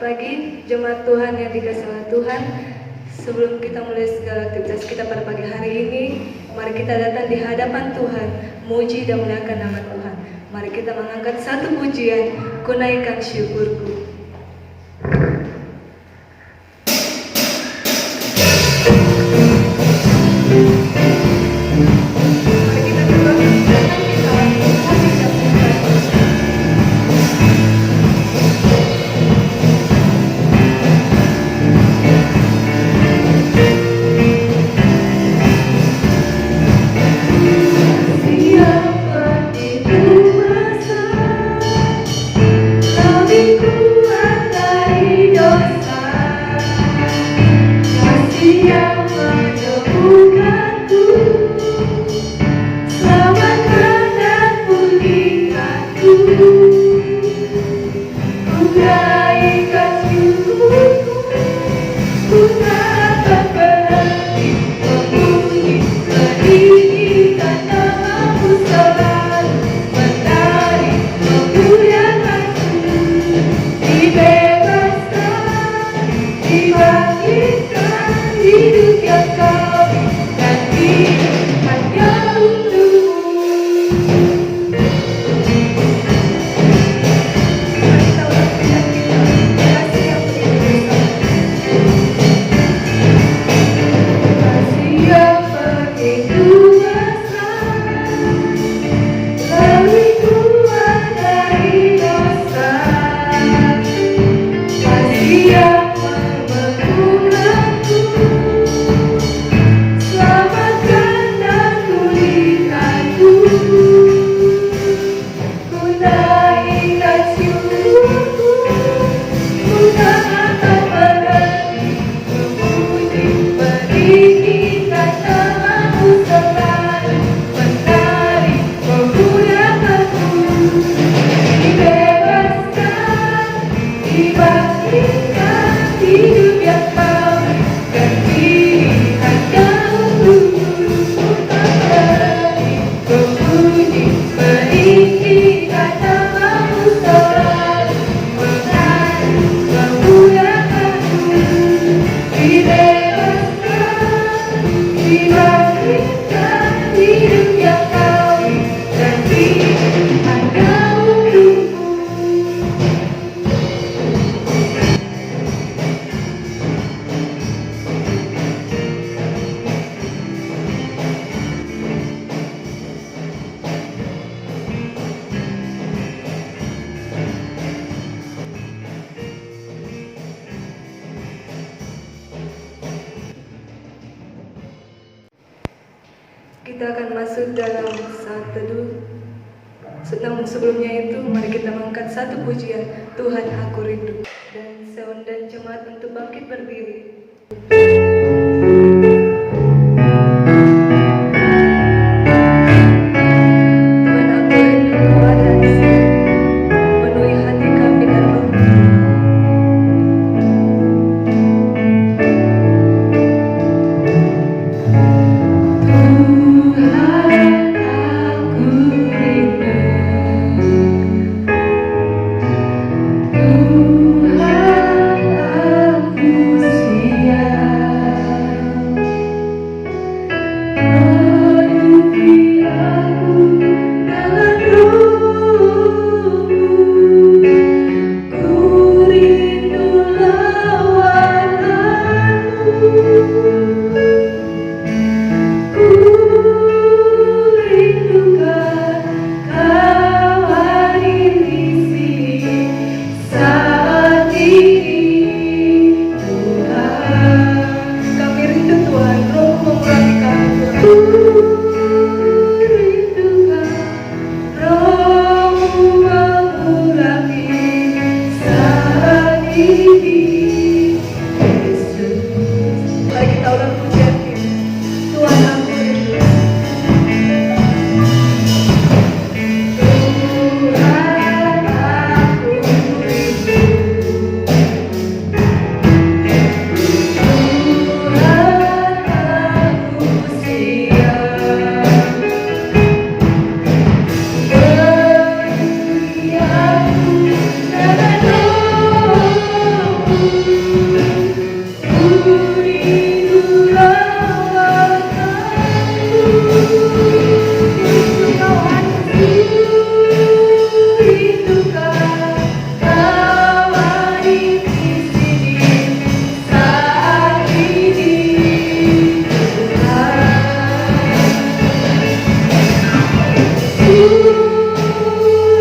pagi, jemaat Tuhan yang dikasihi oleh Tuhan. Sebelum kita mulai segala aktivitas kita pada pagi hari ini, mari kita datang di hadapan Tuhan, muji dan memuliakan nama Tuhan. Mari kita mengangkat satu pujian, ku naikkan syukurku. Kita akan masuk dalam saat teduh. Namun sebelumnya itu, mari kita mengangkat satu pujian, Tuhan Aku Rindu. Dan saya undang jemaat untuk bangkit berdiri. Tuhan Aku Rindu Kau ada di sini, penuhi hati kami dan roh. Tuhan aku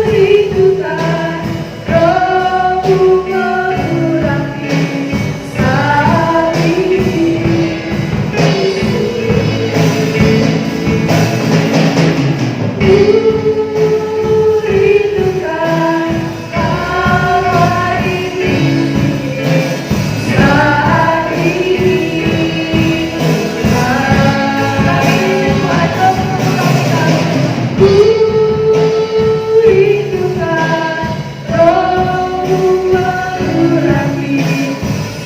rindukan Rohmu mengurapi saat ini. Rindukan Bapa di sini saat ini. Rindukan Rohmu mengurapi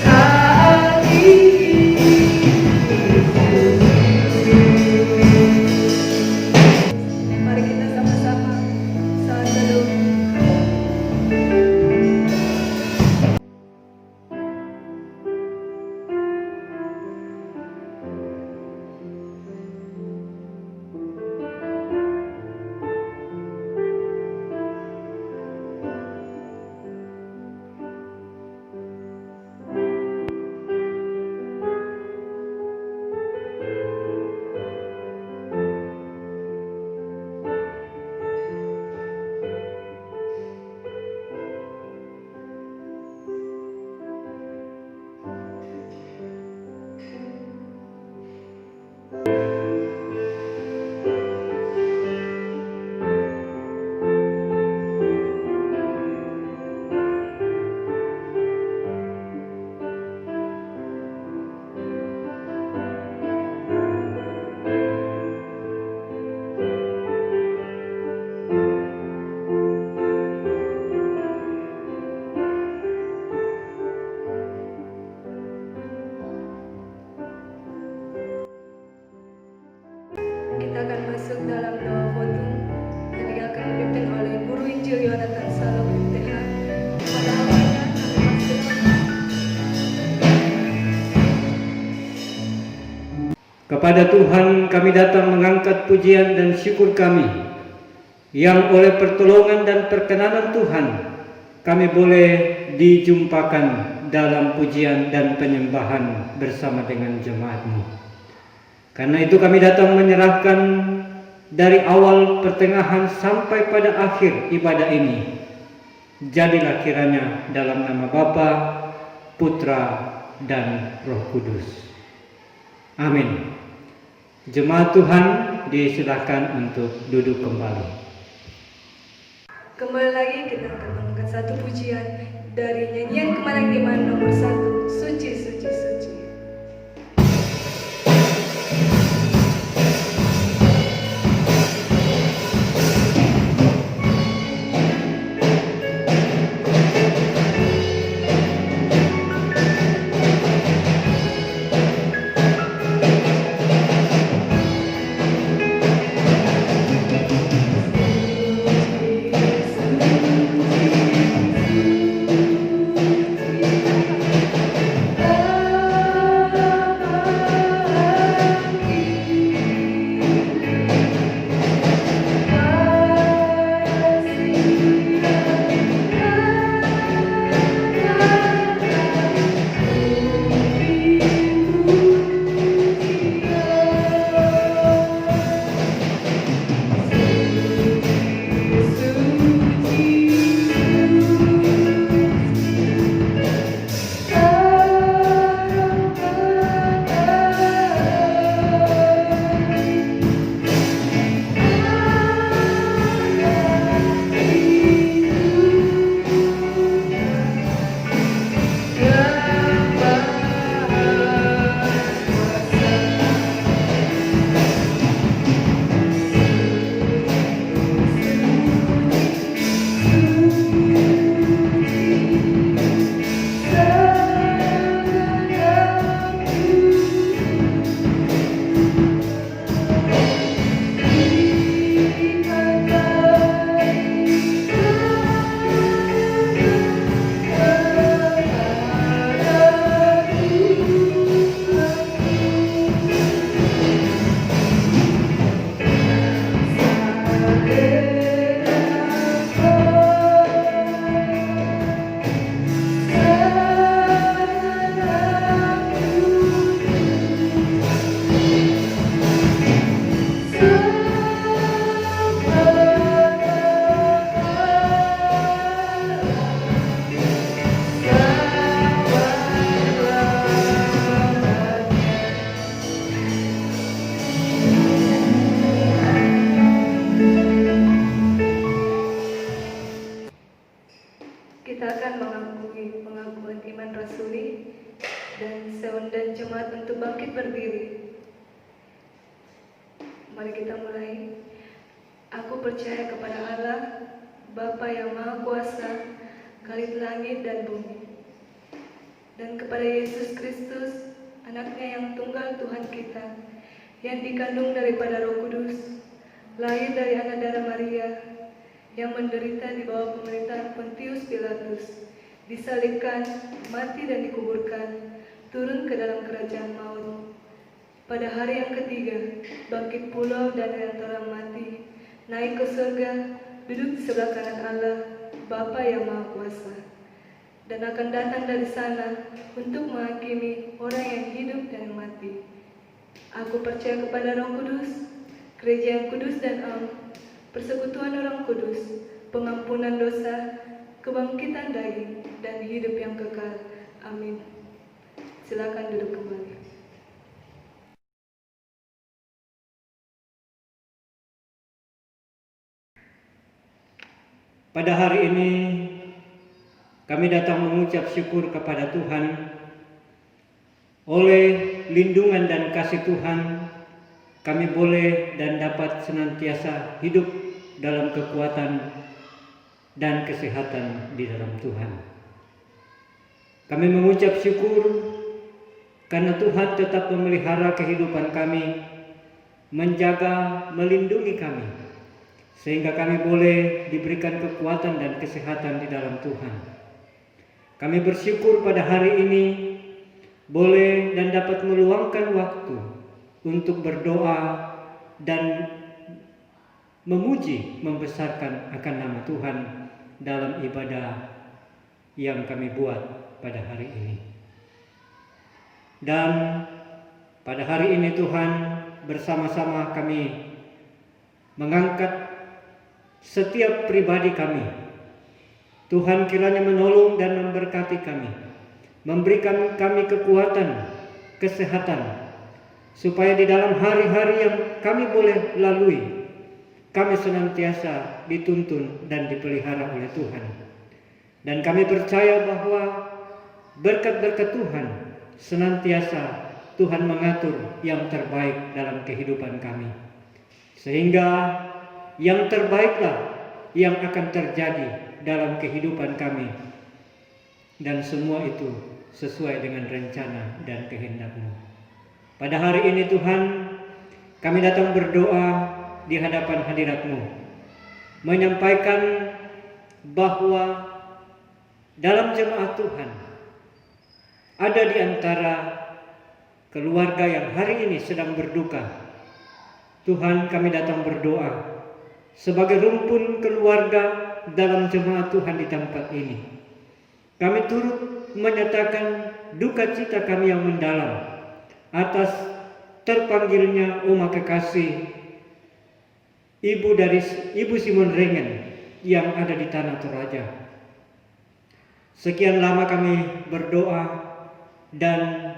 saat ini. Mari kita sama-sama saat teduh. Kita akan masuk dalam doa votum yang akan dipimpin oleh Guru Injil Yonatan Salom MTH. Pada awalnya kami masuk. Kepada Tuhan kami datang mengangkat pujian dan syukur kami, yang oleh pertolongan dan perkenanan Tuhan kami boleh dijumpakan dalam pujian dan penyembahan bersama dengan jemaat-Mu. Karena itu kami datang menyerahkan dari awal, pertengahan sampai pada akhir ibadah ini. Jadilah kiranya dalam nama Bapa, Putra, dan Roh Kudus. Amin. Jemaat Tuhan disilakan untuk duduk kembali. Kembali lagi kita akan mengangkat satu pujian dari nyanyian Kemaragiman nomor 1, Suci, Suci, Suci. siap untuk bangkit berdiri. Mari kita mulai. Aku percaya kepada Allah, Bapa yang Maha Kuasa, Khalid langit dan bumi, dan kepada Yesus Kristus, anaknya yang tunggal Tuhan kita, yang dikandung daripada Roh Kudus, lahir dari anak darah Maria, yang menderita di bawah pemerintahan Pontius Pilatus, disalibkan, mati dan dikuburkan, turun ke dalam kerajaan maut. Pada hari yang ketiga, bangkit pula dari antara mati, naik ke surga, duduk di sebelah kanan Allah, Bapa yang Maha Kuasa, dan akan datang dari sana untuk menghakimi orang yang hidup dan mati. Aku percaya kepada Roh Kudus, gereja yang kudus dan am, persekutuan orang kudus, pengampunan dosa, kebangkitan daging, dan hidup yang kekal. Amin. Silakan duduk kembali. Pada hari ini kami datang mengucap syukur kepada Tuhan. Oleh lindungan dan kasih Tuhan, kami boleh dan dapat senantiasa hidup dalam kekuatan dan kesehatan di dalam Tuhan. Kami mengucap syukur karena Tuhan tetap memelihara kehidupan kami, menjaga, melindungi kami, sehingga kami boleh diberikan kekuatan dan kesehatan di dalam Tuhan. Kami bersyukur pada hari ini boleh dan dapat meluangkan waktu untuk berdoa dan memuji, membesarkan akan nama Tuhan dalam ibadah yang kami buat pada hari ini. Dan pada hari ini Tuhan, bersama-sama kami mengangkat setiap pribadi kami. Tuhan kiranya menolong dan memberkati kami, memberikan kami kekuatan, kesehatan, supaya di dalam hari-hari yang kami boleh lalui, kami senantiasa dituntun dan dipelihara oleh Tuhan. Dan kami percaya bahwa berkat-berkat Tuhan senantiasa Tuhan mengatur yang terbaik dalam kehidupan kami, sehingga yang terbaiklah yang akan terjadi dalam kehidupan kami, dan semua itu sesuai dengan rencana dan kehendak-Mu. Pada hari ini Tuhan, kami datang berdoa di hadapan hadirat-Mu, menyampaikan bahwa dalam jemaat Tuhan ada di antara keluarga yang hari ini sedang berduka. Tuhan, kami datang berdoa sebagai rumpun keluarga dalam jemaat Tuhan di tempat ini. Kami turut menyatakan duka cita kami yang mendalam atas terpanggilnya Oma Kekasih, Ibu Simon Rengen yang ada di Tanah Toraja. Sekian lama kami berdoa dan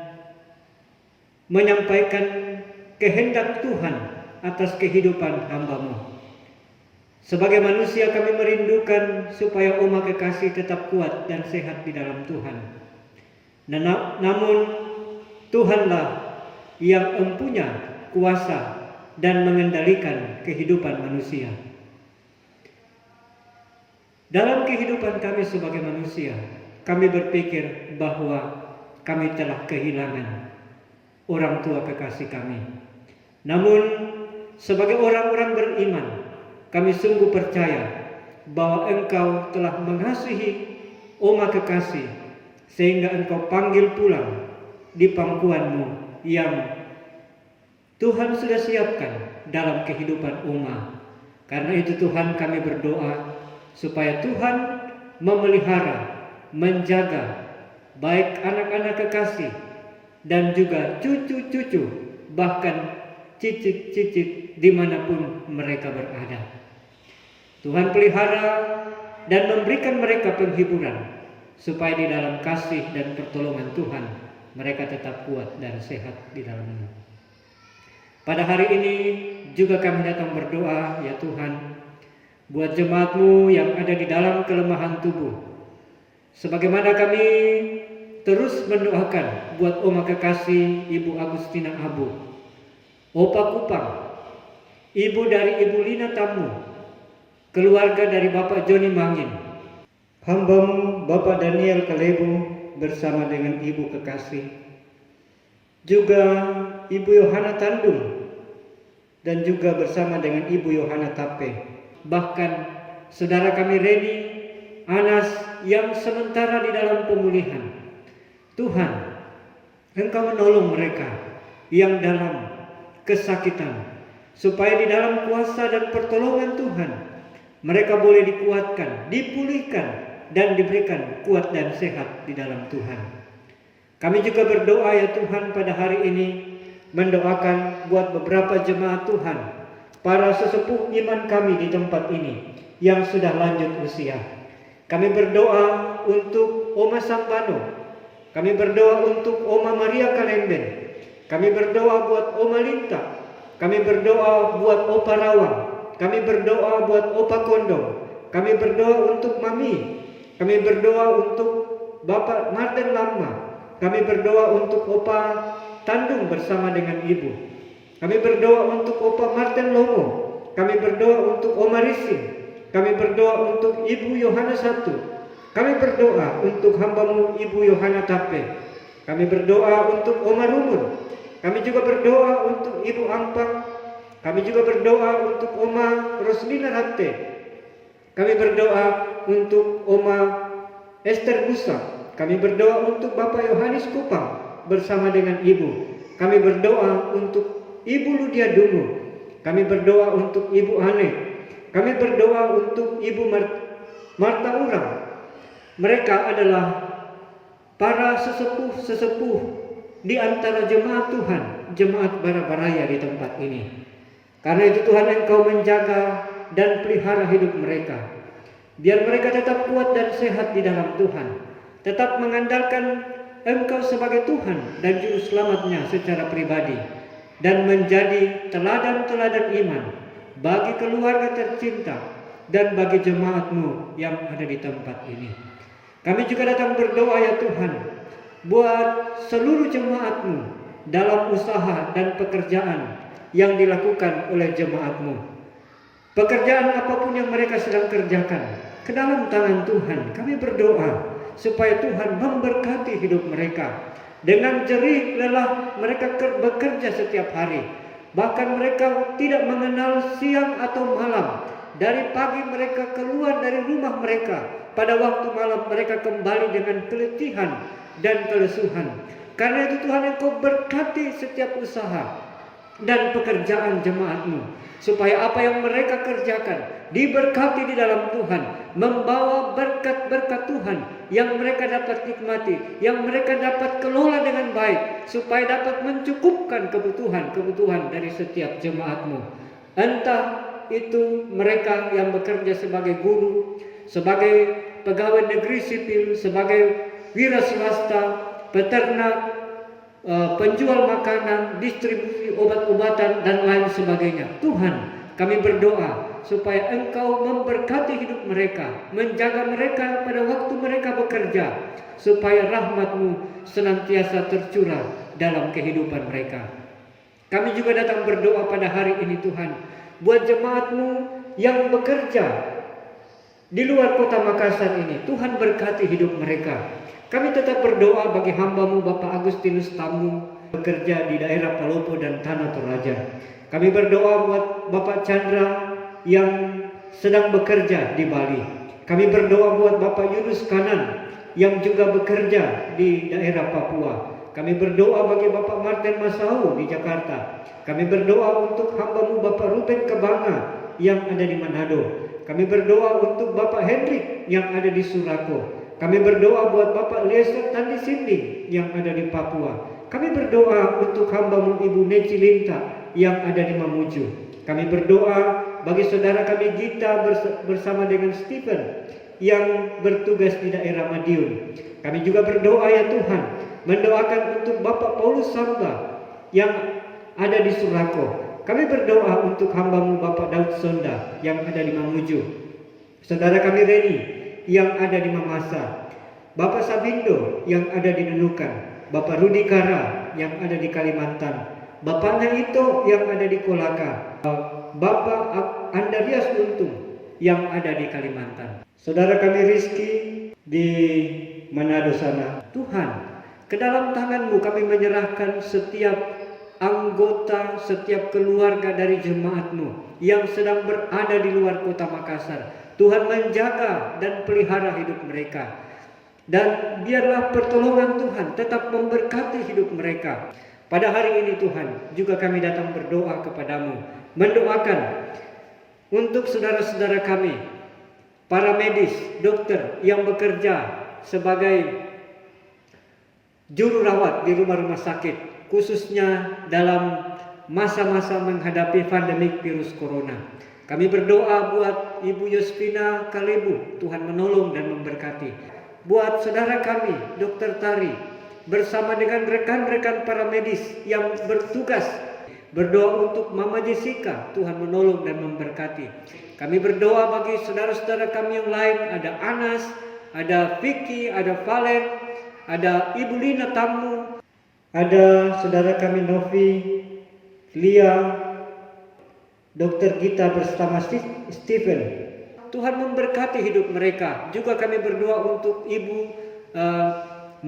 menyampaikan kehendak Tuhan atas kehidupan hamba-Mu. Sebagai manusia kami merindukan supaya Oma Kekasih tetap kuat dan sehat di dalam Tuhan. Namun Tuhanlah yang mempunyai kuasa dan mengendalikan kehidupan manusia. Dalam kehidupan kami sebagai manusia, kami berpikir bahwa kami telah kehilangan orang tua kekasih kami. Namun sebagai orang-orang beriman, kami sungguh percaya bahwa Engkau telah mengasihi Oma Kekasih sehingga Engkau panggil pulang di pangkuan-Mu yang Tuhan sudah siapkan dalam kehidupan Oma. Karena itu Tuhan, kami berdoa supaya Tuhan memelihara, menjaga baik anak-anak kekasih dan juga cucu-cucu, bahkan cicit-cicit dimanapun mereka berada. Tuhan pelihara dan memberikan mereka penghiburan, supaya di dalam kasih dan pertolongan Tuhan mereka tetap kuat dan sehat di dalam-Mu. Pada hari ini juga kami datang berdoa, ya Tuhan, buat jemaat-Mu yang ada di dalam kelemahan tubuh. Sebagaimana kami terus mendoakan buat Oma Kekasih Ibu Agustina Abu, Opa Kupang, Ibu dari Ibu Lina Tamu, keluarga dari Bapak Joni Mangin, hambamu Bapak Daniel Kalebo bersama dengan Ibu Kekasih, juga Ibu Yohana Tandung, dan juga bersama dengan Ibu Yohana Tape, bahkan saudara kami Reni, Anas yang sementara di dalam pemulihan. Tuhan, Engkau menolong mereka yang dalam kesakitan, supaya di dalam kuasa dan pertolongan Tuhan mereka boleh dikuatkan, dipulihkan, dan diberikan kuat dan sehat di dalam Tuhan. Kami juga berdoa ya Tuhan pada hari ini, mendoakan buat beberapa jemaat Tuhan, para sesepuh iman kami di tempat ini yang sudah lanjut usia. Kami berdoa untuk Oma Sambano, kami berdoa untuk Oma Maria Kalemben, kami berdoa buat Oma Linta, kami berdoa buat Opa Rawang, kami berdoa buat Opa Kondong, kami berdoa untuk Mami, kami berdoa untuk Bapak Martin Lama, kami berdoa untuk Opa Tandung bersama dengan Ibu, kami berdoa untuk Opa Martin Lomo, kami berdoa untuk Oma Rising, kami berdoa untuk Ibu Yohana Satu, kami berdoa untuk hambamu Ibu Yohana Tape, kami berdoa untuk Oma Rumun, kami juga berdoa untuk Ibu Ampang, kami juga berdoa untuk Oma Roslina Rante, kami berdoa untuk Oma Esther Busa, kami berdoa untuk Bapak Yohanes Kupang bersama dengan Ibu, kami berdoa untuk Ibu Ludia Dungu, kami berdoa untuk Ibu Ane, kami berdoa untuk Ibu Marta Urang. Mereka adalah para sesepuh-sesepuh di antara jemaat Tuhan, jemaat Barabaraya di tempat ini. Karena itu Tuhan, Engkau menjaga dan pelihara hidup mereka. Biar mereka tetap kuat dan sehat di dalam Tuhan, tetap mengandalkan Engkau sebagai Tuhan dan Juru Selamatnya secara pribadi, dan menjadi teladan-teladan iman bagi keluarga tercinta dan bagi jemaat-Mu yang ada di tempat ini. Kami juga datang berdoa ya Tuhan, buat seluruh jemaat-Mu dalam usaha dan pekerjaan yang dilakukan oleh jemaat-Mu. Pekerjaan apapun yang mereka sedang kerjakan, ke dalam tangan Tuhan kami berdoa supaya Tuhan memberkati hidup mereka. Dengan jerih lelah mereka bekerja setiap hari, bahkan mereka tidak mengenal siang atau malam. Dari pagi mereka keluar dari rumah mereka, pada waktu malam mereka kembali dengan keletihan dan kelesuhan. Karena itu Tuhan, Engkau berkati setiap usaha dan pekerjaan jemaat-Mu, supaya apa yang mereka kerjakan diberkati di dalam Tuhan, membawa berkat-berkat Tuhan yang mereka dapat nikmati, yang mereka dapat kelola dengan baik, supaya dapat mencukupkan kebutuhan-kebutuhan dari setiap jemaat-Mu. Entah itu mereka yang bekerja sebagai guru, sebagai pegawai negeri sipil, sebagai wira swasta, peternak, penjual makanan, distribusi obat-obatan dan lain sebagainya. Tuhan, kami berdoa supaya Engkau memberkati hidup mereka, menjaga mereka pada waktu mereka bekerja, supaya rahmat-Mu senantiasa tercurah dalam kehidupan mereka. Kami juga datang berdoa pada hari ini Tuhan, buat jemaat-Mu yang bekerja di luar kota Makassar ini. Tuhan berkati hidup mereka. Kami tetap berdoa bagi hamba-Mu Bapak Agustinus Tamu, bekerja di daerah Palopo dan Tanah Toraja. Kami berdoa buat Bapak Chandra yang sedang bekerja di Bali. Kami berdoa buat Bapak Yunus Kanan yang juga bekerja di daerah Papua. Kami berdoa bagi Bapak Martin Masau di Jakarta. Kami berdoa untuk hamba-Mu Bapak Ruben Kebanga yang ada di Manado. Kami berdoa untuk Bapak Hendrik yang ada di Surako. Kami berdoa buat Bapak Eliezer Tandi Sinding yang ada di Papua. Kami berdoa untuk hamba-Mu Ibu Neci Linta yang ada di Mamuju. Kami berdoa bagi saudara kami Gita bersama dengan Stephen yang bertugas di daerah Madiun. Kami juga berdoa ya Tuhan, mendoakan untuk Bapak Paulus Samba yang ada di Surako. Kami berdoa untuk hamba-Mu Bapak Daud Sonda yang ada di Mamuju. Saudara kami Reni yang ada di Mamasa. Bapak Sabindo yang ada di Nunukan, Bapak Rudi Kara yang ada di Kalimantan, Bapaknya Ito yang ada di Kolaka, Bapak Andarias Untung yang ada di Kalimantan, saudara kami Rizky di Manado sana. Tuhan, ke dalam tangan-Mu kami menyerahkan setiap anggota, setiap keluarga dari jemaat-Mu yang sedang berada di luar kota Makassar. Tuhan menjaga dan pelihara hidup mereka. Dan biarlah pertolongan Tuhan tetap memberkati hidup mereka. Pada hari ini Tuhan, juga kami datang berdoa kepadamu, mendoakan untuk saudara-saudara kami, para medis, dokter yang bekerja sebagai juru rawat di rumah-rumah sakit, khususnya dalam masa-masa menghadapi pandemik virus corona. Kami berdoa buat Ibu Yosvina Kalebu, Tuhan menolong dan memberkati. Buat saudara kami, Dr. Tari, bersama dengan rekan-rekan para medis yang bertugas, berdoa untuk Mama Jessica, Tuhan menolong dan memberkati. Kami berdoa bagi saudara-saudara kami yang lain, ada Anas, ada Vicky, ada Valen, ada Ibu Lina Tamu, ada saudara kami Novi, Lia, Dr. Gita bersama Stephen. Tuhan memberkati hidup mereka. Juga kami berdoa untuk Ibu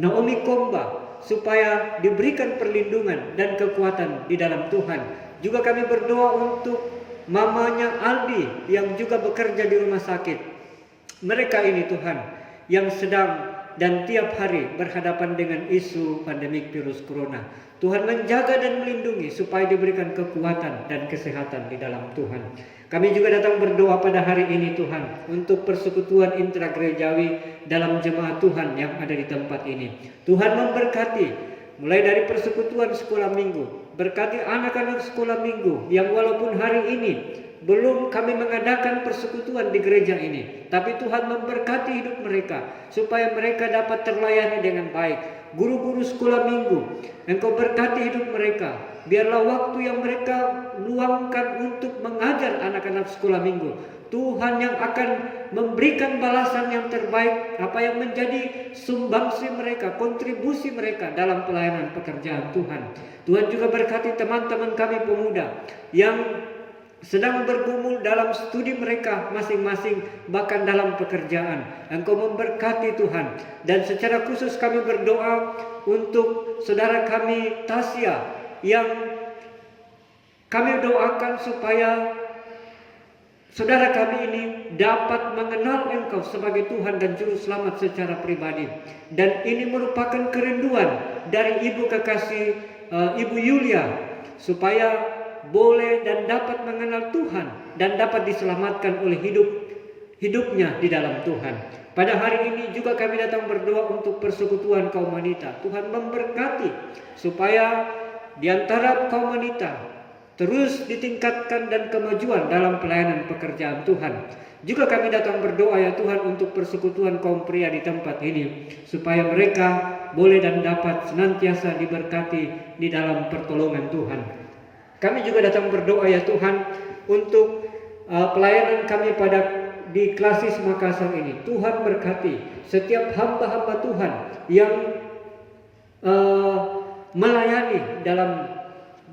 Naomi Komba supaya diberikan perlindungan dan kekuatan di dalam Tuhan. Juga kami berdoa untuk mamanya Aldi yang juga bekerja di rumah sakit. Mereka ini Tuhan yang sedang dan tiap hari berhadapan dengan isu pandemik virus corona. Tuhan menjaga dan melindungi supaya diberikan kekuatan dan kesehatan di dalam Tuhan. Kami juga datang berdoa pada hari ini Tuhan untuk persekutuan intragerejawi dalam jemaat Tuhan yang ada di tempat ini. Tuhan memberkati mulai dari persekutuan sekolah minggu, berkati anak-anak sekolah minggu yang walaupun hari ini belum kami mengadakan persekutuan di gereja ini, tapi Tuhan memberkati hidup mereka supaya mereka dapat terlayani dengan baik. Guru-guru sekolah minggu, Engkau berkati hidup mereka. Biarlah waktu yang mereka luangkan untuk mengajar anak-anak sekolah minggu, Tuhan yang akan memberikan balasan yang terbaik, apa yang menjadi sumbangsi mereka, kontribusi mereka dalam pelayanan pekerjaan Tuhan. Tuhan juga berkati teman-teman kami pemuda yang sedang bergumul dalam studi mereka masing-masing, bahkan dalam pekerjaan. Engkau memberkati Tuhan. Dan secara khusus kami berdoa untuk saudara kami Tasya, yang kami doakan supaya saudara kami ini dapat mengenal Engkau sebagai Tuhan dan Juru Selamat secara pribadi. Dan ini merupakan kerinduan dari Ibu kekasih Ibu Yulia, supaya boleh dan dapat mengenal Tuhan dan dapat diselamatkan oleh hidupnya di dalam Tuhan. Pada hari ini juga kami datang berdoa untuk persekutuan kaum wanita. Tuhan memberkati supaya di antara kaum wanita terus ditingkatkan dan kemajuan dalam pelayanan pekerjaan Tuhan. Juga kami datang berdoa ya Tuhan untuk persekutuan kaum pria di tempat ini, supaya mereka boleh dan dapat senantiasa diberkati di dalam pertolongan Tuhan. Kami juga datang berdoa ya Tuhan untuk pelayanan kami di Klasis Makassar ini. Tuhan berkati setiap hamba-hamba Tuhan yang melayani dalam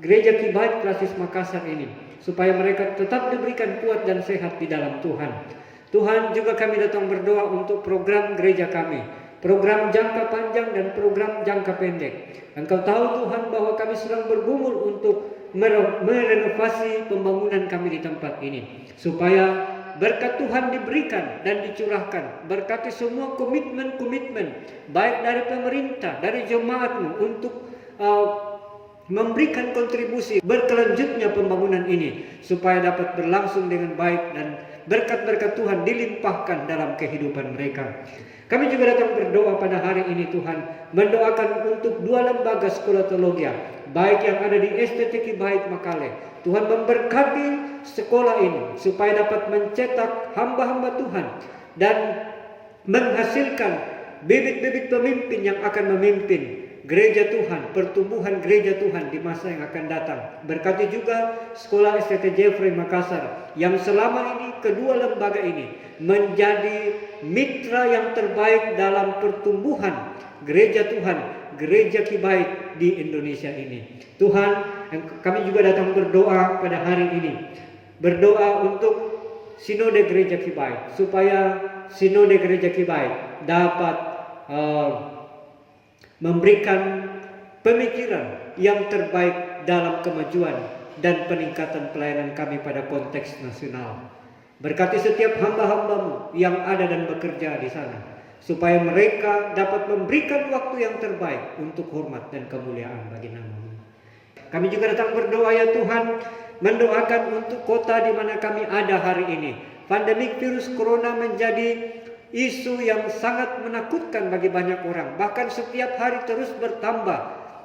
Gereja Kibait Klasis Makassar ini, supaya mereka tetap diberikan kuat dan sehat di dalam Tuhan. Tuhan, juga kami datang berdoa untuk program gereja kami, program jangka panjang dan program jangka pendek. Engkau tahu Tuhan bahwa kami sedang bergumul untuk merenovasi pembangunan kami di tempat ini, supaya berkat Tuhan diberikan dan dicurahkan. Berkati semua komitmen-komitmen baik dari pemerintah, dari jemaat-Mu untuk memberikan kontribusi berkelanjutnya pembangunan ini, supaya dapat berlangsung dengan baik dan berkat-berkat Tuhan dilimpahkan dalam kehidupan mereka. Kami juga datang berdoa pada hari ini Tuhan, mendoakan untuk 2 lembaga sekolah teologi, baik yang ada di STT Kibait Makale. Tuhan memberkati sekolah ini supaya dapat mencetak hamba-hamba Tuhan dan menghasilkan bibit-bibit pemimpin yang akan memimpin gereja Tuhan, pertumbuhan gereja Tuhan di masa yang akan datang. Berkati juga Sekolah STT Jeffrey Makassar yang selama ini kedua lembaga ini menjadi mitra yang terbaik dalam pertumbuhan gereja Tuhan, gereja Kibait di Indonesia ini. Tuhan, kami juga datang berdoa pada hari ini. Berdoa untuk Sinode Gereja Kibait, supaya Sinode Gereja Kibait dapat memberikan pemikiran yang terbaik dalam kemajuan dan peningkatan pelayanan kami pada konteks nasional. Berkati setiap hamba-hambamu yang ada dan bekerja di sana, supaya mereka dapat memberikan waktu yang terbaik untuk hormat dan kemuliaan bagi nama-Mu. Kami juga datang berdoa ya Tuhan, mendoakan untuk kota di mana kami ada hari ini. Pandemik virus corona menjadi isu yang sangat menakutkan bagi banyak orang. Bahkan setiap hari terus bertambah.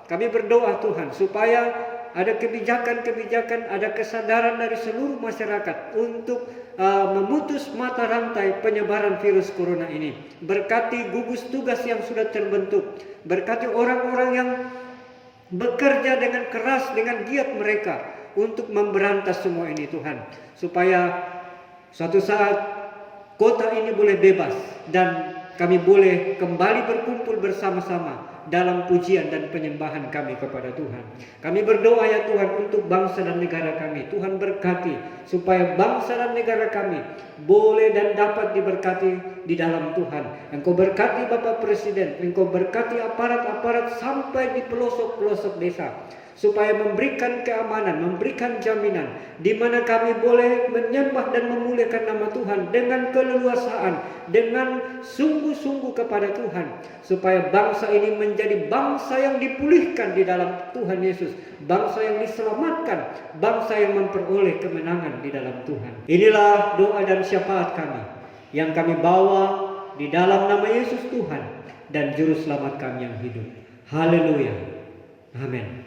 Kami berdoa Tuhan supaya ada kebijakan-kebijakan, ada kesadaran dari seluruh masyarakat untuk memutus mata rantai penyebaran virus corona ini. Berkati gugus tugas yang sudah terbentuk. Berkati orang-orang yang bekerja dengan keras, dengan giat mereka untuk memberantas semua ini Tuhan. Supaya suatu saat kota ini boleh bebas dan kami boleh kembali berkumpul bersama-sama dalam pujian dan penyembahan kami kepada Tuhan. Kami berdoa ya Tuhan untuk bangsa dan negara kami. Tuhan berkati supaya bangsa dan negara kami boleh dan dapat diberkati di dalam Tuhan. Engkau berkati Bapak Presiden, Engkau berkati aparat-aparat sampai di pelosok-pelosok desa, supaya memberikan keamanan, memberikan jaminan di mana kami boleh menyembah dan memuliakan nama Tuhan dengan keleluasaan, dengan sungguh-sungguh kepada Tuhan, supaya bangsa ini menjadi bangsa yang dipulihkan di dalam Tuhan Yesus, bangsa yang diselamatkan, bangsa yang memperoleh kemenangan di dalam Tuhan. Inilah doa dan syafaat kami yang kami bawa di dalam nama Yesus Tuhan dan Juru Selamat kami yang hidup. Haleluya. Amin.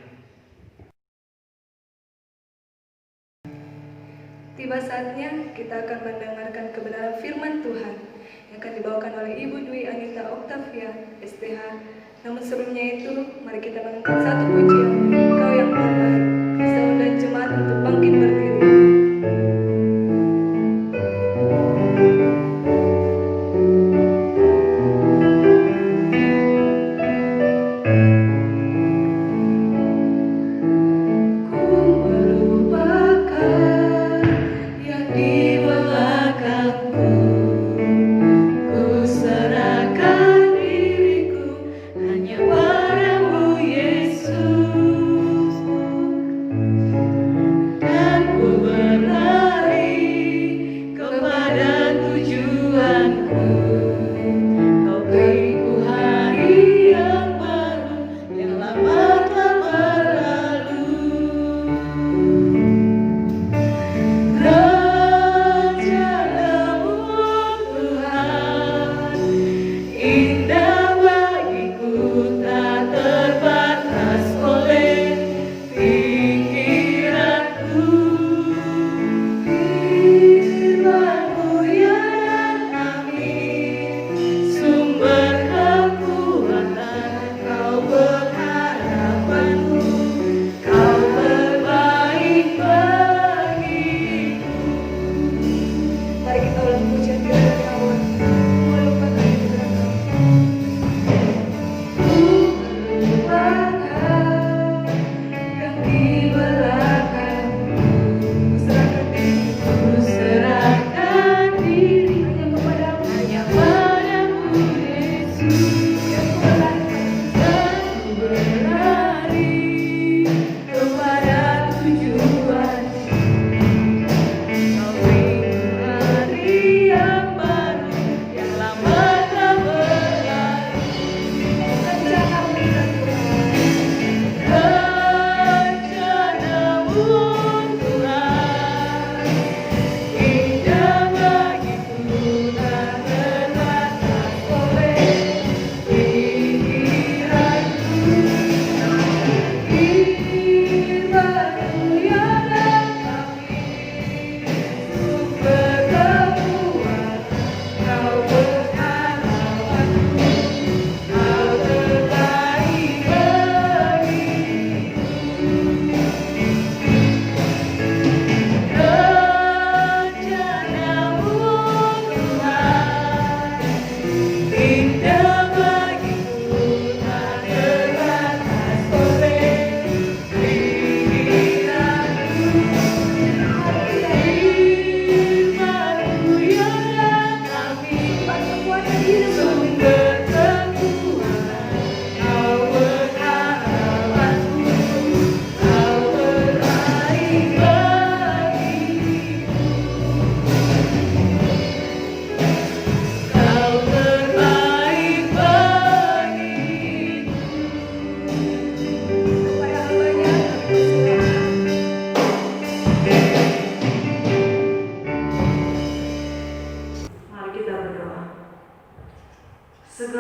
Tiba saatnya kita akan mendengarkan kebenaran firman Tuhan yang akan dibawakan oleh Ibu Dwi Anita Octavia, STH. Namun sebelumnya itu, mari kita mengangkat satu pujian, Kau yang terbaik. Kita undang jemaat untuk bangkit berdiri. Ku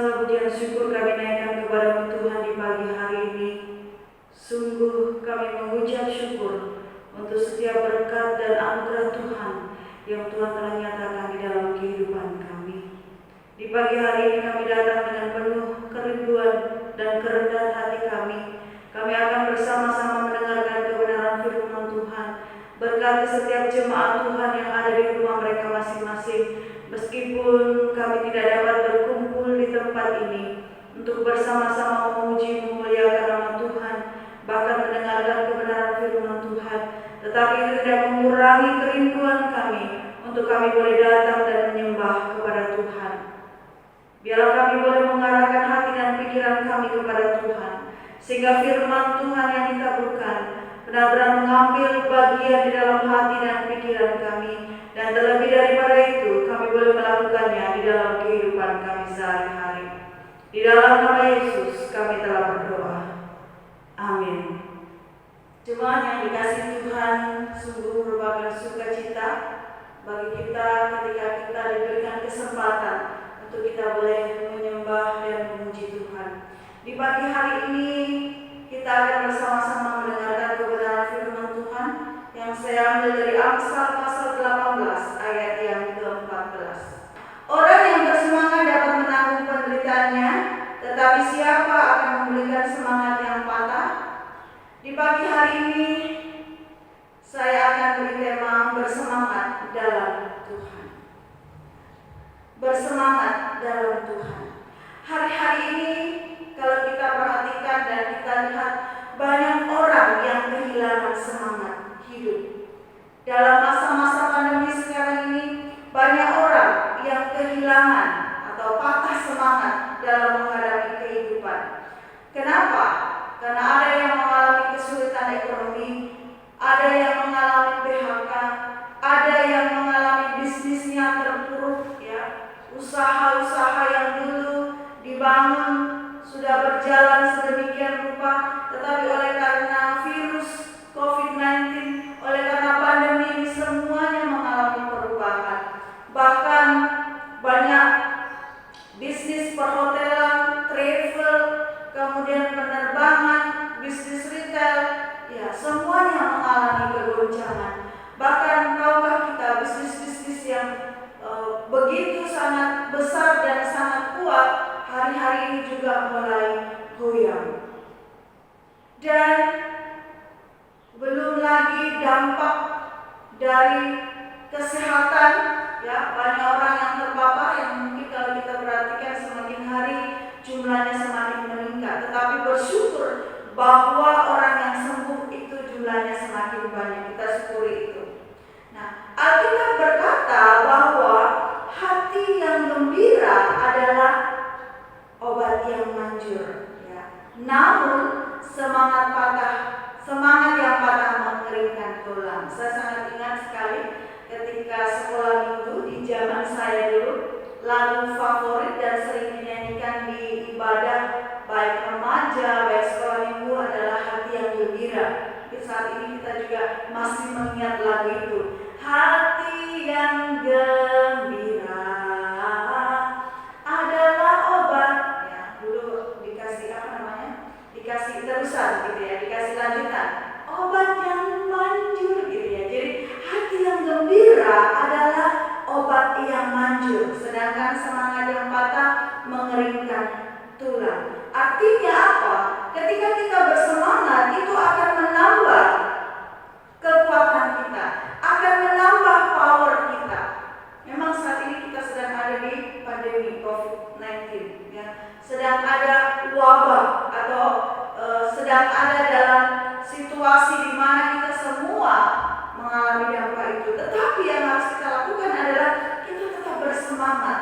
segala puji dan syukur kami naikkan kepada Tuhan di pagi hari ini. Sungguh kami mengucap syukur untuk setiap berkat dan anugerah Tuhan yang Tuhan telah nyatakan di dalam kehidupan kami. Di pagi hari ini kami datang dengan penuh kerinduan dan kerendahan hati kami. Kami akan bersama-sama mendengarkan kebenaran firman Tuhan. Berkati setiap jemaat Tuhan yang ada di rumah mereka masing-masing. Meskipun kami tidak dapat berkumpul di tempat ini untuk bersama-sama memuji memuliakan nama Tuhan, bahkan mendengarkan kebenaran firman Tuhan, tetapi itu tidak mengurangi kerinduan kami untuk kami boleh datang dan menyembah kepada Tuhan. Biarlah kami boleh mengarahkan hati dan pikiran kami kepada Tuhan, sehingga firman Tuhan yang ditaburkan benar-benar mengambil bagian di dalam hati dan pikiran kami, dan terlebih daripada itu kami boleh melakukannya di dalam kehidupan kami sehari-hari. Di dalam nama Yesus kami telah berdoa. Amin. Jemaat yang dikasihi Tuhan, sungguh merupakan sukacita bagi kita ketika kita diberikan kesempatan untuk kita boleh menyembah dan memuji Tuhan. Di pagi hari ini kita akan bersama-sama mendengarkan kebenaran firman Tuhan yang saya ambil dari Amsal pasal 18 ayat yang ke-14. Orang yang bersemangat dapat menanggung penderitaannya, tetapi siapa akan memulihkan semangat yang patah? Di pagi hari ini saya akan beri tema bersemangat dalam Tuhan. Bersemangat dalam Tuhan. Hari-hari ini kalau kita perhatikan dan kita lihat, banyak orang yang kehilangan semangat hidup. Dalam masa-masa pandemi sekarang ini, banyak orang yang kehilangan atau patah semangat dalam menghadapi kehidupan. Kenapa? Karena ada yang mengalami kesulitan ekonomi, ada yang mengalami PHK, ada yang mengalami bisnisnya terpuruk, ya. Usaha-usaha yang dulu dibangun sudah berjalan sedemikian rupa, tetapi oleh karena virus COVID-19, oleh karena pandemi ini semuanya mengalami perubahan. Bahkan banyak bisnis perhotelan, travel, kemudian penerbangan, bisnis retail, ya semuanya mengalami kegoncangan. Bahkan tahukah kita bisnis-bisnis yang begitu sangat besar dan sangat kuat hari-hari ini juga mulai goyang. Dan belum lagi dampak dari kesehatan, ya banyak orang yang terpapar yang mungkin kalau kita perhatikan semakin hari jumlahnya semakin meningkat. Tetapi bersyukur bahwa orang yang sembuh itu jumlahnya semakin banyak. Kita syukuri itu. Nah, Alkitab berkata bahwa hati yang gembira adalah obat yang manjur, ya. Namun semangat yang patah mengeringkan tulang. Saya sangat ingat sekali ketika sekolah minggu di zaman saya dulu, lagu favorit dan sering dinyanyikan di ibadah baik remaja, baik sekolah minggu adalah Hati yang Gembira. Saat ini kita juga masih mengingat lagu itu. Hati yang gembira adalah obat. Ya, dulu dikasih dikasih terusan gitu ya, dikasih lanjutan. Obat yang manjur gitu ya. Jadi hati yang gembira adalah obat yang manjur, sedangkan semangat yang patah mengeringkan tulang. Artinya apa? Ketika kita bersemangat itu akan menambah kekuatan kita, akan menambah power kita. Memang saat ini kita sedang ada di pandemi COVID-19, ya. Sedang ada wabah atau sedang ada dalam situasi di mana kita semua mengalami dampak itu. Tetapi yang harus kita lakukan adalah kita tetap bersemangat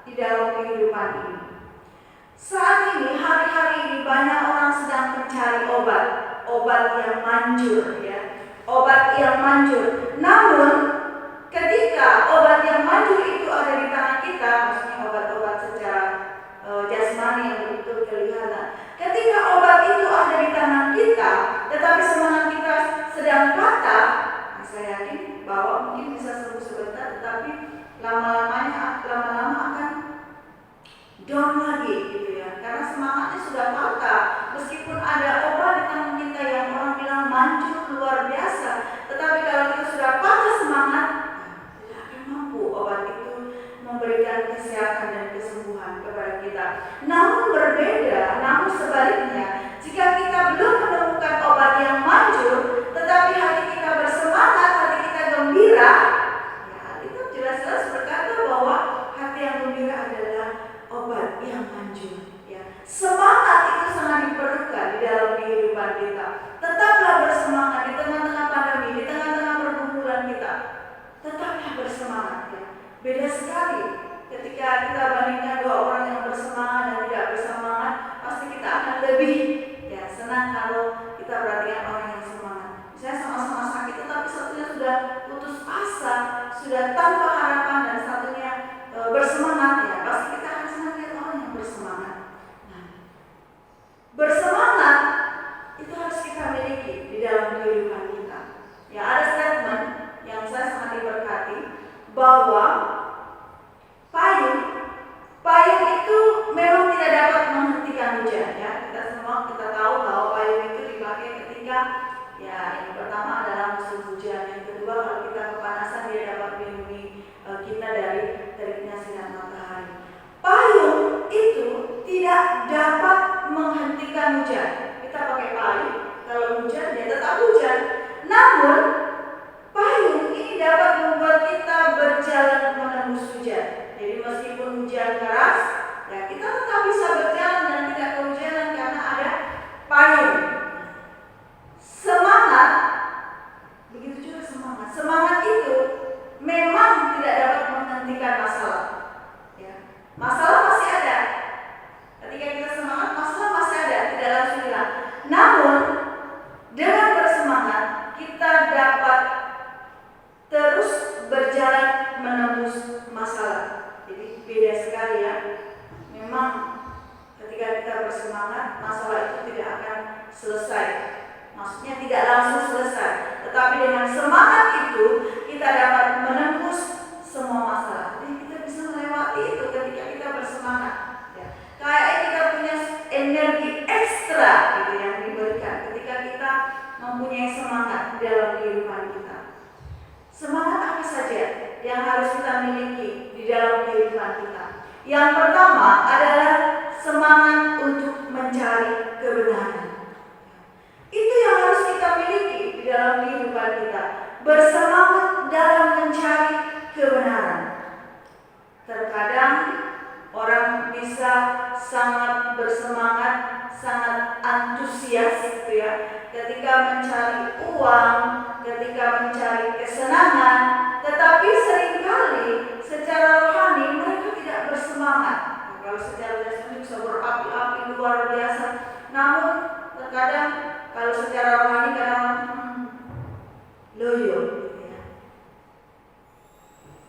di dalam kehidupan ini. Saat ini, hari-hari ini banyak orang sedang mencari obat yang manjur, ya, obat yang manjur. Namun, ketika obat yang manjur itu ada di tangan kita, maksudnya obat-obat secara jasmani yang betul kelihatan. Ketika obat itu ada di tangan kita, tetapi semangat kita sedang patah, saya yakin bahwa mungkin bisa sembuh sebentar, tetapi lama-lama akan down lagi gitu ya, karena semangatnya sudah patah. Meskipun ada obat di tangan kita yang orang bilang manjur luar biasa, tetapi kalau kita sudah patah semangat, tidak akan mampu obat itu memberikan kesehatan dan kesembuhan kepada kita. Namun berbeda, namun sebaliknya, jika kita belum menemukan obat yang manjur, tetapi hati kita bersemangat, hati kita gembira, ya itu jelas-jelas berkata bahwa hati yang gembira adalah obat yang manjur. Ya. Semangat itu sangat diperlukan di dalam kehidupan kita. Tetaplah bersemangat di tengah-tengah pandemi, di tengah-tengah pergumulan kita. Tetaplah bersemangat. Ya. Beda sekali ketika kita bandingkan dua orang yang bersemangat dan tidak bersemangat, pasti kita akan lebih senang kalau kita perhatikan orang yang semangat. Misalnya sama-sama sakit, tetapi satunya sudah putus asa, sudah tanpa harapan, dan satunya bersemangat, ya pasti kita akan senang lihat orang yang bersemangat. Nah, bersemangat itu harus kita miliki di dalam kehidupan kita. Ya, ada statement yang saya sangat diberkati bahwa payung itu memang tidak dapat menghentikan hujan. Ya, kita semua tahu bahwa payung itu dipakai ketika yang pertama adalah musim hujan, yang kedua kalau kita kepanasan dia dapat melindungi kita dari teriknya sinar matahari. Payung itu tidak dapat menghentikan hujan. Kita pakai payung, kalau hujan dia tetap hujan. Namun payung ini dapat membuat kita berjalan menembus hujan. Jadi meskipun hujan keras, ya kita tetap bisa berjalan dan tidak kehujanan karena ada payung. Semangat, begitu juga semangat. Semangat itu memang tidak dapat menghentikan masalah. Ya. Masalah masih ada. Ketika kita semangat, masalah masih ada, tidak langsung hilang. Namun dengan bersemangat kita dapat terus berjalan menembus masalah. Jadi beda sekali ya. Memang ketika kita bersemangat, masalah itu tidak akan selesai. Maksudnya tidak langsung selesai. Tetapi dengan semangat itu kita dapat menembus semua masalah. Jadi kita bisa melewati itu ketika kita bersemangat. Ya. Kayak kita punya energi ekstra gitu yang diberikan ketika kita mempunyai semangat dalam kehidupan kita. Semangat apa saja yang harus kita miliki di dalam kehidupan kita? Yang pertama adalah semangat untuk mencari kebenaran. Itu yang harus kita miliki di dalam kehidupan kita. Bersemangat dalam mencari kebenaran. Terkadang orang bisa sangat bersemangat, sangat antusias gitu ya, ketika mencari uang, ketika mencari kesenangan, tetapi seringkali secara rohani mereka tidak bersemangat. Kalau secara jasmani bisa berapi-api luar biasa, namun terkadang kalau secara rohani kadang loyo.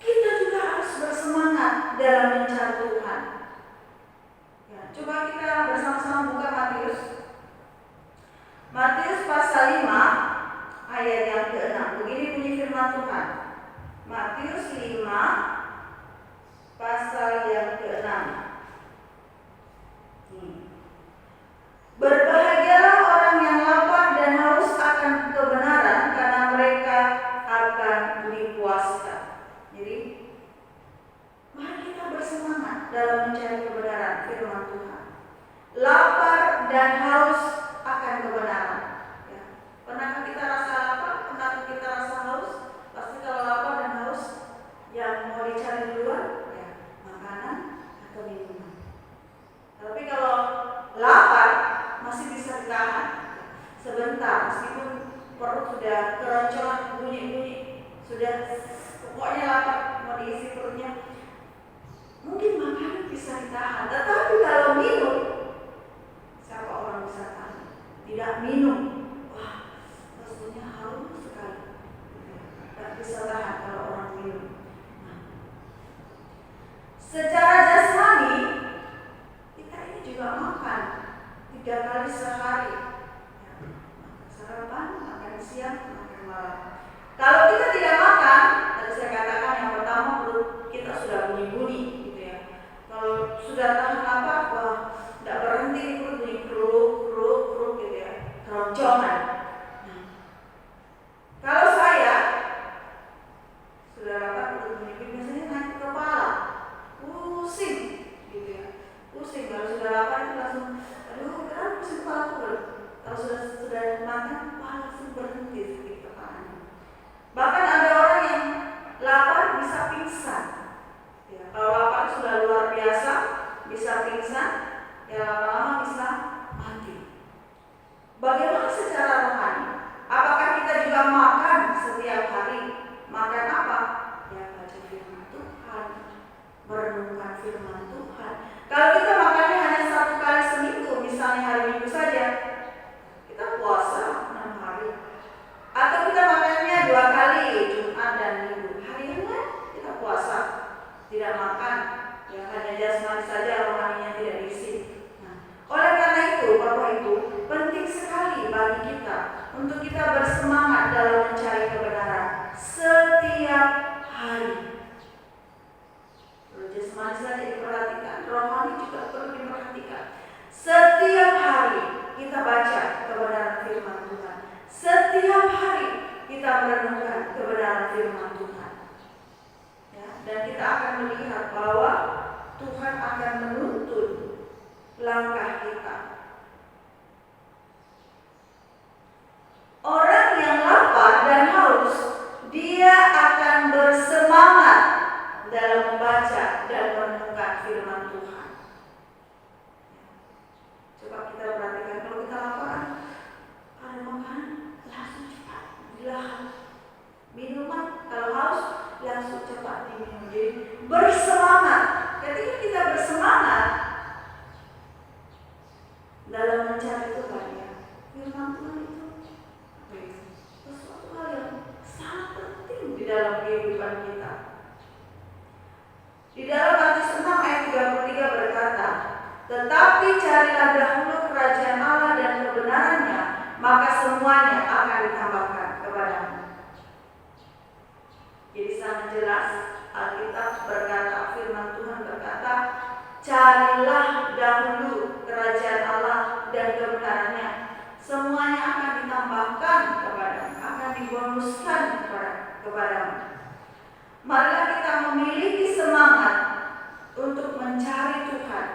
Kita juga harus bersemangat dalam mencari Tuhan. Ya, coba kita bersama-sama buka Matius. Matius pasal 5 ayat yang ke-6. Begini bunyi firman Tuhan. Matius 5 pasal yang ke-6. Berbahagialah orang yang lapar dan haus akan kebenaran, karena mereka akan dipuaskan. Jadi, mari kita bersemangat dalam mencari kebenaran firman Tuhan. Lapar dan haus akan kebenaran. Ya. Pernahkah kita rasa lapar? Pernahkah kita rasa haus? Pasti kalau lapar dan haus, yang mau dicari duluan, ya makanan atau minuman. Tapi kalau lapar masih bisa ditahan sebentar, meskipun perut sudah keroncongan, bunyi-bunyi, sudah pokoknya lapar mau diisi perutnya, mungkin makanan bisa ditahan. Tetapi kalau minum, siapa orang bisa tahan? Tidak minum, wah rasanya haus sekali, tidak bisa tahan kalau orang minum. Nah, secara jasmani kita ini juga makan 3 kali sehari, ya, sarapan, makan siang, makan malam. Kalau kita tidak makan, tadi saya katakan yang pertama perut kita sudah bunyi-bunyi gitu ya. Kalau sudah tahan untuk kita bersemangat dalam mencari kebenaran setiap hari. Jasmani saja diperhatikan, rohani juga perlu diperhatikan. Setiap hari kita baca kebenaran firman Tuhan. Setiap hari kita merenungkan kebenaran firman Tuhan. Ya, dan kita akan melihat bahwa Tuhan akan menuntun langkah kita. Orang yang lapar dan haus, dia akan bersemangat dalam membaca dan merenungkan firman Tuhan. Coba kita perhatikan, kalau kita lapar, ada makanan langsung cepat dilahap. Minuman kalau haus langsung cepat diminum. Jadi bersemangat. Ketika kita bersemangat dalam mencari Tuhan, ya, firman Tuhan itu sesuatu hal yang sangat penting di dalam kehidupan kita. Di dalam Matius 6 ayat 33 berkata, tetapi carilah dahulu kerajaan Allah dan kebenarannya, maka semuanya akan ditambahkan kepadamu. Jadi sangat jelas Alkitab berkata, firman Tuhan berkata, carilah dahulu kerajaan Allah dan kebenarannya, semuanya akan ditambahkan kepadamu, akan dibonuskan kepadamu. Marilah kita memiliki semangat untuk mencari Tuhan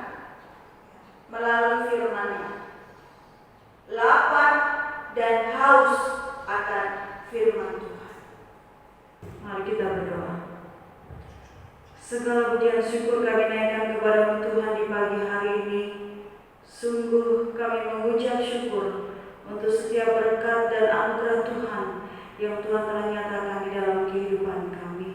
melalui firman-Nya. Lapar dan haus akan firman Tuhan. Mari kita berdoa. Segala puji dan syukur kami naikkan kepada Tuhan di pagi hari ini. Sungguh kami mengucap syukur untuk setiap berkat dan anugerah Tuhan yang Tuhan telah nyatakan di dalam kehidupan kami.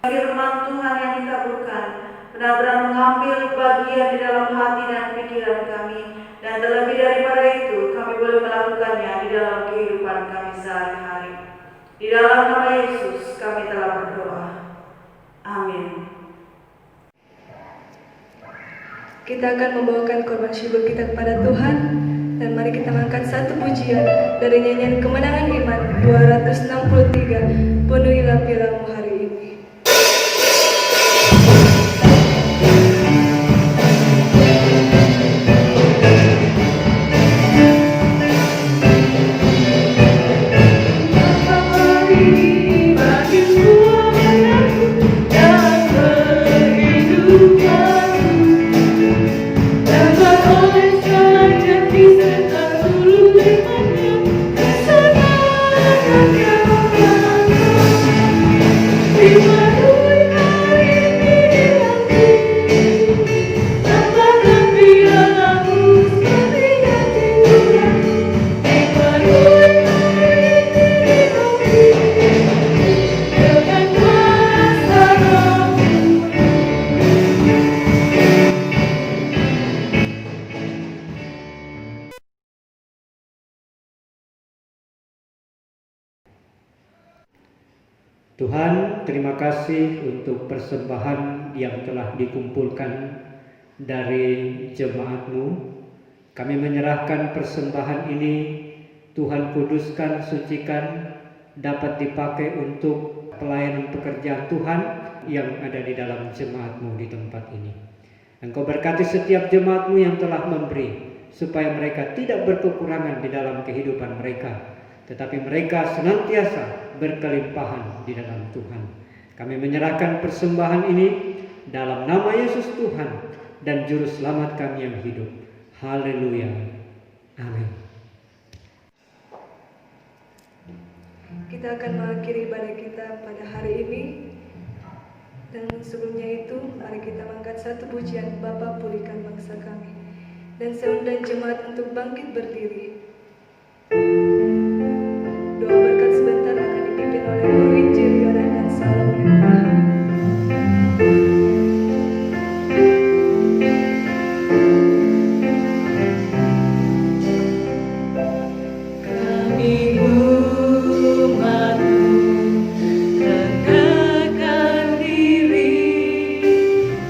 Firman Tuhan yang dikabulkan benar-benar mengambil bagian di dalam hati dan pikiran kami, dan terlebih daripada itu kami boleh melakukannya di dalam kehidupan kami sehari-hari. Di dalam nama Yesus kami telah berdoa. Amin. Kita akan membawakan korban syukur kita kepada Tuhan, dan mari kita mengangkat satu pujian dari nyanyian Kemenangan Iman 263, Penuhilah Pialamu hari ini. Tuhan, terima kasih untuk persembahan yang telah dikumpulkan dari jemaat-Mu. Kami menyerahkan persembahan ini, Tuhan kuduskan, sucikan, dapat dipakai untuk pelayanan pekerjaan Tuhan yang ada di dalam jemaat-Mu di tempat ini. Engkau berkati setiap jemaat-Mu yang telah memberi, supaya mereka tidak berkekurangan di dalam kehidupan mereka, tetapi mereka senantiasa berkelimpahan di dalam Tuhan. Kami menyerahkan persembahan ini dalam nama Yesus Tuhan dan Juru Selamat kami yang hidup. Haleluya. Amin. Kita akan mengakhiri ibadah kita pada hari ini. Dan sebelumnya itu, mari kita mengangkat satu pujian, Bapa pulihkan bangsa kami. Dan saya undang jemaat untuk bangkit berdiri. Doa berkat sebentar akan dipimpin oleh Guru Injil Yonan dan Salam yang Tahan.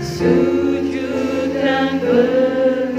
Sujud dan berdoa.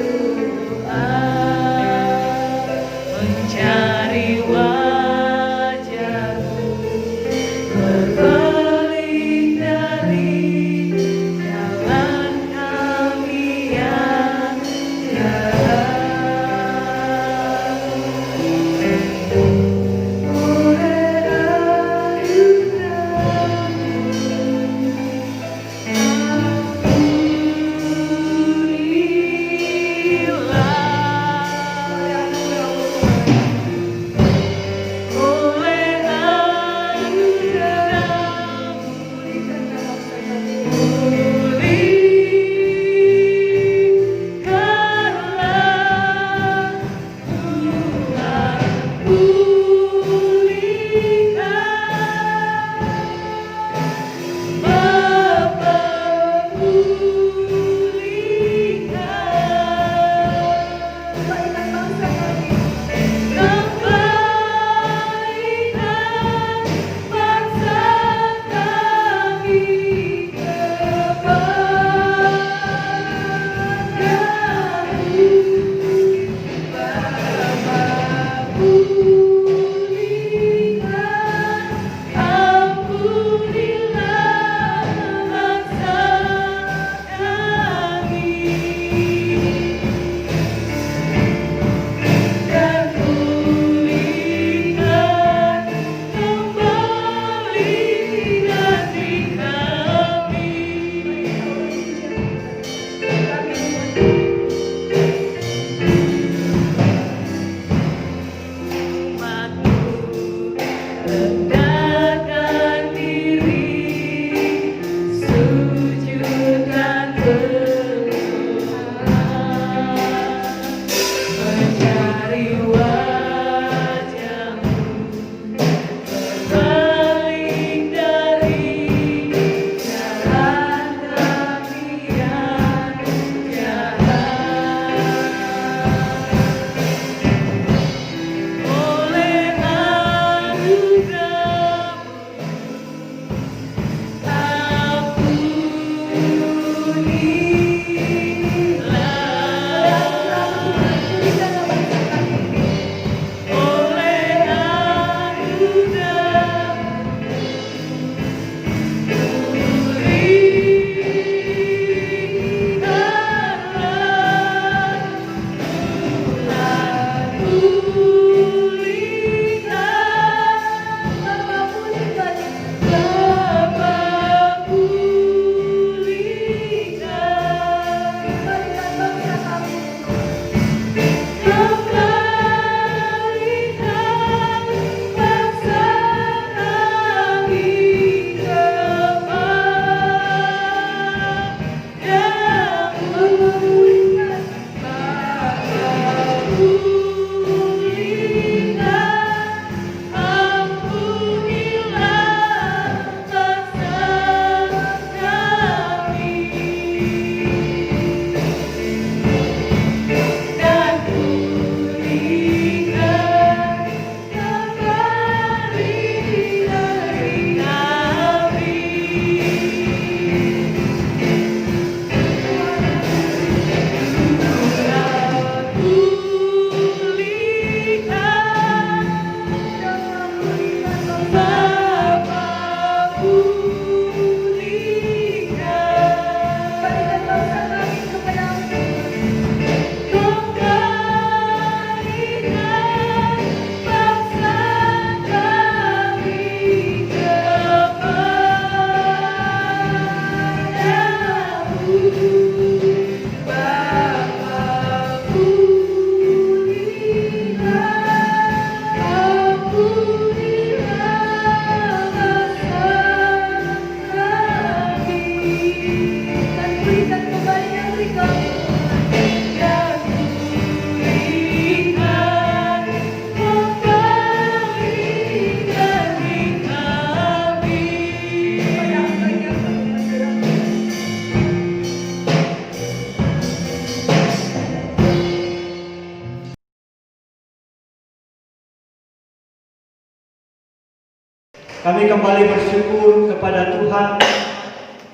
Kami kembali bersyukur kepada Tuhan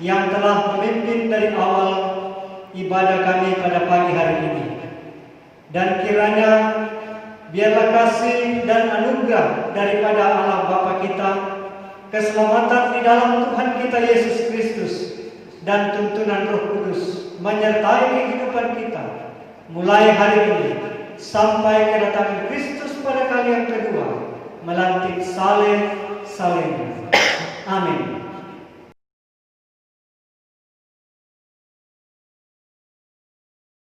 yang telah memimpin dari awal ibadah kami pada pagi hari ini. Dan kiranya biarlah kasih dan anugerah daripada Allah Bapa kita, keselamatan di dalam Tuhan kita Yesus Kristus, dan tuntunan Roh Kudus menyertai kehidupan kita mulai hari ini sampai kedatangan Kristus pada kali yang kedua, melantik saleh. Amin.